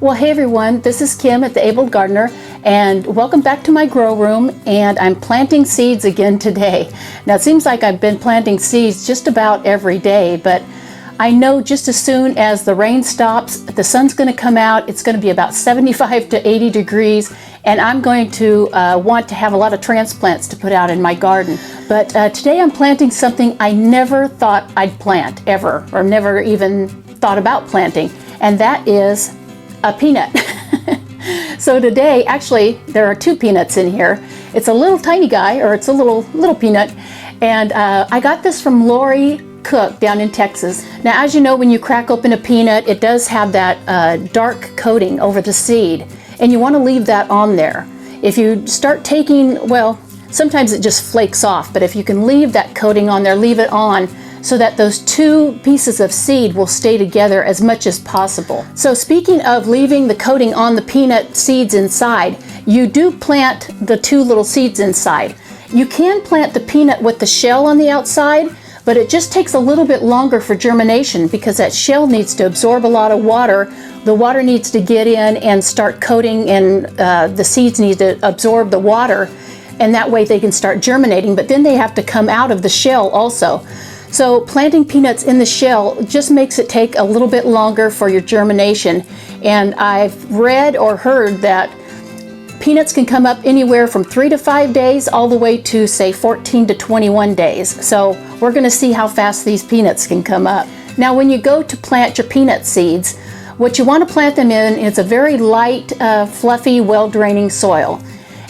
Well, hey everyone, this is Kim at The Abled Gardener, and welcome back to my grow room. And I'm planting seeds again today. Now it seems like I've been planting seeds just about every day, but I know just as soon as the rain stops, the sun's going to come out. It's going to be about 75 to 80 degrees, and I'm going to want to have a lot of transplants to put out in my garden. But today I'm planting something I never thought I'd plant ever, or never even thought about planting, and that is a peanut. So today, actually, there are two peanuts in here. It's a little tiny guy, or it's a little peanut, and I got this from Lori Cook down in Texas. Now, as you know, when you crack open a peanut, it does have that dark coating over the seed, and you want to leave that on there. If you start taking, well, sometimes it just flakes off, but if you can leave that coating on there, leave it on, so that those two pieces of seed will stay together as much as possible. So speaking of leaving the coating on the peanut seeds inside, you do plant the two little seeds inside. You can plant the peanut with the shell on the outside, but it just takes a little bit longer for germination because that shell needs to absorb a lot of water. The water needs to get in and start coating, and the seeds need to absorb the water, and that way they can start germinating, but then they have to come out of the shell also. So planting peanuts in the shell just makes it take a little bit longer for your germination. And I've read or heard that peanuts can come up anywhere from 3 to 5 days all the way to, say, 14 to 21 days. So we're going to see how fast these peanuts can come up. Now, when you go to plant your peanut seeds, what you want to plant them in is a very light, fluffy, well-draining soil.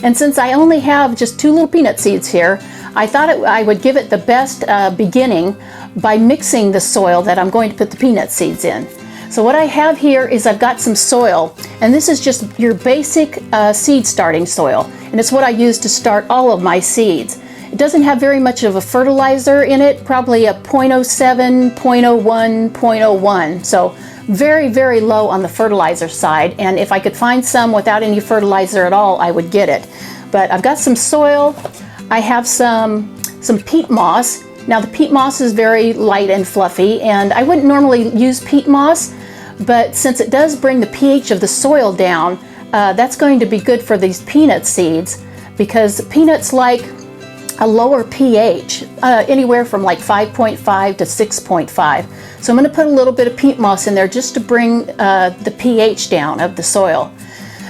And since I only have just two little peanut seeds here, I thought I would give it the best beginning by mixing the soil that I'm going to put the peanut seeds in. So what I have here is I've got some soil, and this is just your basic seed starting soil, and it's what I use to start all of my seeds. It doesn't have very much of a fertilizer in it, probably a 0.07, 0.01, 0.01. So very, very low on the fertilizer side, and if I could find some without any fertilizer at all, I would get it. But I've got some soil. I have some peat moss. Now the peat moss is very light and fluffy, and I wouldn't normally use peat moss, but since it does bring the pH of the soil down, that's going to be good for these peanut seeds, because peanuts like a lower pH, anywhere from like 5.5 to 6.5. So I'm going to put a little bit of peat moss in there just to bring the pH down of the soil.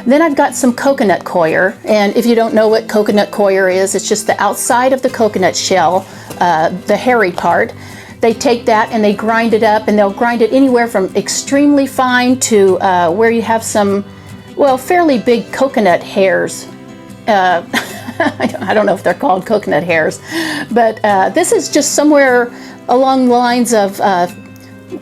Then I've got some coconut coir, and if you don't know what coconut coir is, it's just the outside of the coconut shell, the hairy part. They take that and they grind it up, and they'll grind it anywhere from extremely fine to where you have some, well, fairly big coconut hairs. I don't know if they're called coconut hairs, but this is just somewhere along the lines of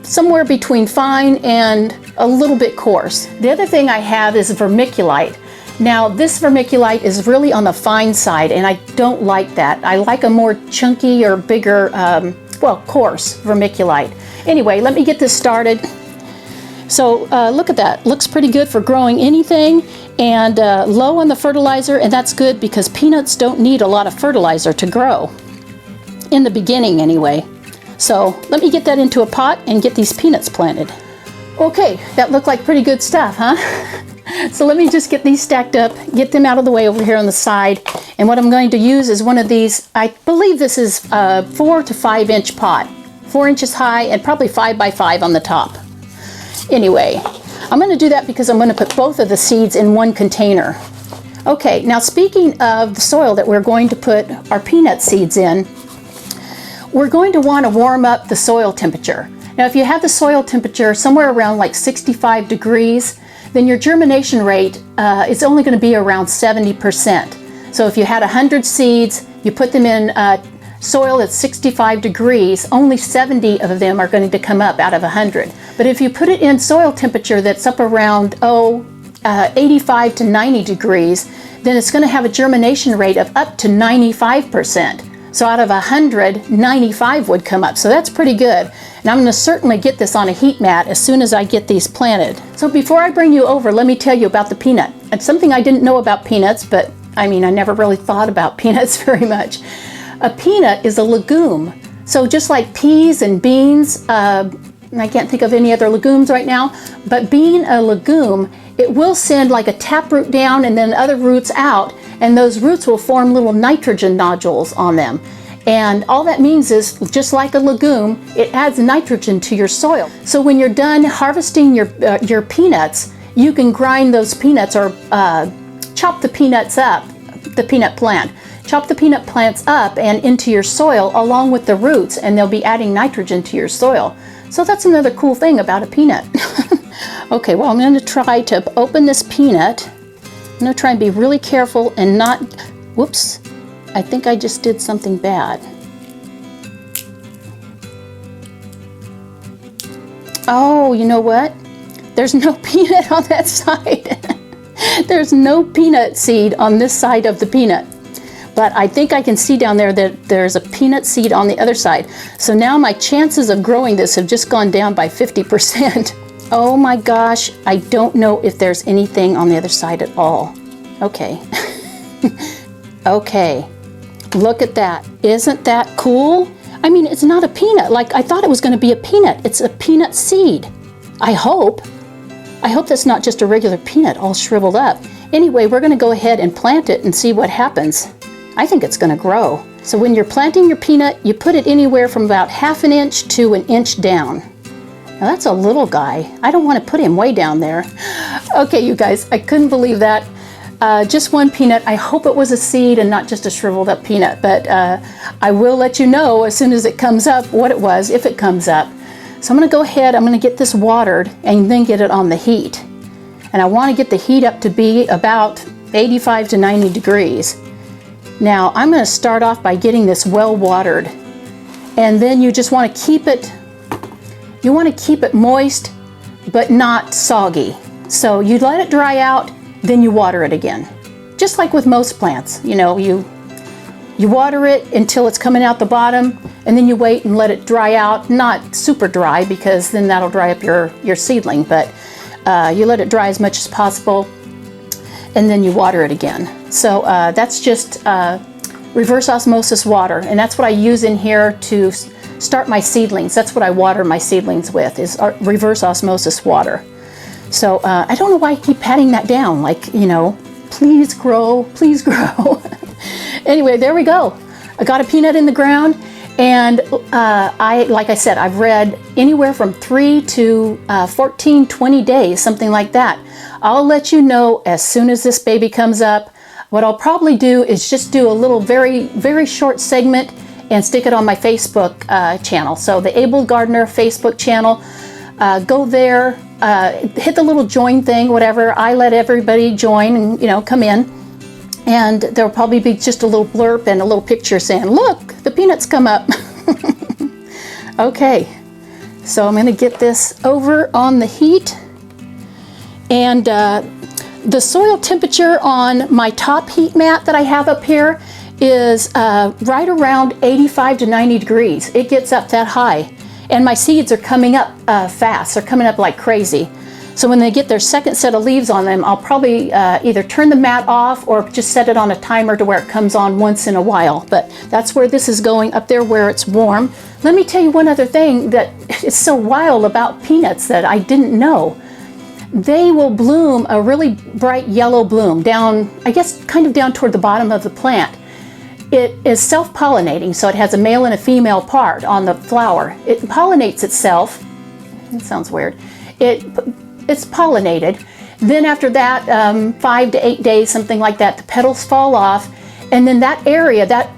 somewhere between fine and a little bit coarse. The other thing I have is vermiculite. Now this vermiculite is really on the fine side, and I don't like that. I like a more chunky or bigger, well, coarse vermiculite. Anyway, let me get this started. So look at that, looks pretty good for growing anything, and low on the fertilizer, and that's good because peanuts don't need a lot of fertilizer to grow, in the beginning anyway. So let me get that into a pot and get these peanuts planted. Okay, that looked like pretty good stuff, huh? So let me just get these stacked up, get them out of the way over here on the side. And what I'm going to use is one of these, I believe this is a 4 to 5 inch pot, 4 inches high and probably 5 by 5 on the top. Anyway, I'm going to do that because I'm going to put both of the seeds in one container. Okay, now speaking of the soil that we're going to put our peanut seeds in, we're going to want to warm up the soil temperature. Now, if you have the soil temperature somewhere around like 65 degrees, then your germination rate is only going to be around 70%. So if you had 100 seeds, you put them in soil at 65 degrees, only 70 of them are going to come up out of 100. But if you put it in soil temperature that's up around 85 to 90 degrees, then it's going to have a germination rate of up to 95%. So out of 100, 95 would come up. So that's pretty good. And I'm going to certainly get this on a heat mat as soon as I get these planted. So before I bring you over, let me tell you about the peanut. It's something I didn't know about peanuts, but I mean, I never really thought about peanuts very much. A peanut is a legume. So just like peas and beans, and I can't think of any other legumes right now, but being a legume, it will send like a taproot down and then other roots out, and those roots will form little nitrogen nodules on them. And all that means is, just like a legume, it adds nitrogen to your soil. So when you're done harvesting your peanuts, you can grind those peanuts or chop the peanuts up, the peanut plant. Chop the peanut plants up and into your soil along with the roots, and they'll be adding nitrogen to your soil. So that's another cool thing about a peanut. Okay, well, I'm going to try to open this peanut. I'm going to try and be really careful and not, whoops, I think I just did something bad. Oh, you know what? There's no peanut on that side. There's no peanut seed on this side of the peanut. But I think I can see down there that there's a peanut seed on the other side. So now my chances of growing this have just gone down by 50%. Oh my gosh, I don't know if there's anything on the other side at all. Okay. Okay, look at that. Isn't that cool? I mean, it's not a peanut. Like, I thought it was going to be a peanut. It's a peanut seed. I hope that's not just a regular peanut all shriveled up. Anyway, we're going to go ahead and plant it and see what happens. I think it's going to grow. So when you're planting your peanut, you put it anywhere from about 1/2 inch to 1 inch down. Now that's a little guy. I don't want to put him way down there. Okay, you guys, I couldn't believe that. Just one peanut. I hope it was a seed and not just a shriveled up peanut, but I will let you know as soon as it comes up what it was, if it comes up. So I'm going to go ahead, I'm going to get this watered and then get it on the heat. And I want to get the heat up to be about 85 to 90 degrees. Now I'm going to start off by getting this well watered, and then you just want to keep it, moist but not soggy. So you let it dry out, then you water it again. Just like with most plants, you know, you water it until it's coming out the bottom, and then you wait and let it dry out. Not super dry, because then that'll dry up your seedling, but you let it dry as much as possible, and then you water it again. So that's just reverse osmosis water, and that's what I use in here to start my seedlings. That's what I water my seedlings with, is reverse osmosis water. So I don't know why I keep patting that down, like, you know, please grow, please grow. Anyway, there we go. I got a peanut in the ground, and like I said, I've read anywhere from 3 to 14, 20 days, something like that. I'll let you know as soon as this baby comes up. What I'll probably do is just do a little very, very short segment and stick it on my Facebook channel. So the Able Gardener Facebook channel, go there, hit the little join thing, whatever. I let everybody join and, you know, come in. And there'll probably be just a little blurb and a little picture saying, look, the peanuts come up. Okay, so I'm going to get this over on the heat. And the soil temperature on my top heat mat that I have up here is right around 85 to 90 degrees. It gets up that high. And my seeds are coming up fast. They're coming up like crazy. So when they get their second set of leaves on them, I'll probably either turn the mat off or just set it on a timer to where it comes on once in a while. But that's where this is going, up there where it's warm. Let me tell you one other thing that is so wild about peanuts that I didn't know. They will bloom a really bright yellow bloom down, I guess, kind of down toward the bottom of the plant. It is self-pollinating, so it has a male and a female part on the flower. It pollinates itself. It sounds weird. It's pollinated. Then after that, 5 to 8 days, something like that, the petals fall off, and then that area, that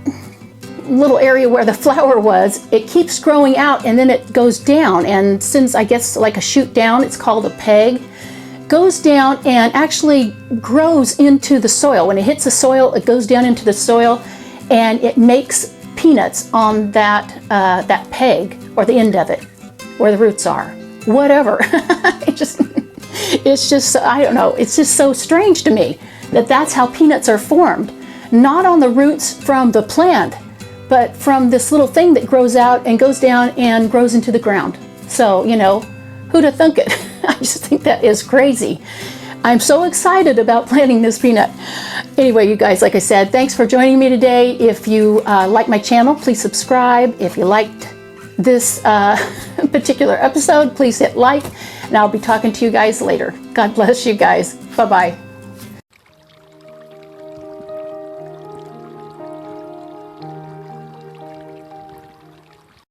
little area where the flower was, it keeps growing out, and then it goes down, and since, I guess, like a shoot down, it's called a peg, goes down and actually grows into the soil. When it hits the soil, it goes down into the soil, and it makes peanuts on that that peg, or the end of it, where the roots are. Whatever. It's just, I don't know, it's just so strange to me that that's how peanuts are formed. Not on the roots from the plant, but from this little thing that grows out and goes down and grows into the ground. So, you know, who'd have thunk it? I just think that is crazy. I'm so excited about planting this peanut. Anyway, you guys, like I said, thanks for joining me today. If you like my channel, please subscribe. If you liked this particular episode, please hit like, and I'll be talking to you guys later. God bless you guys. Bye-bye.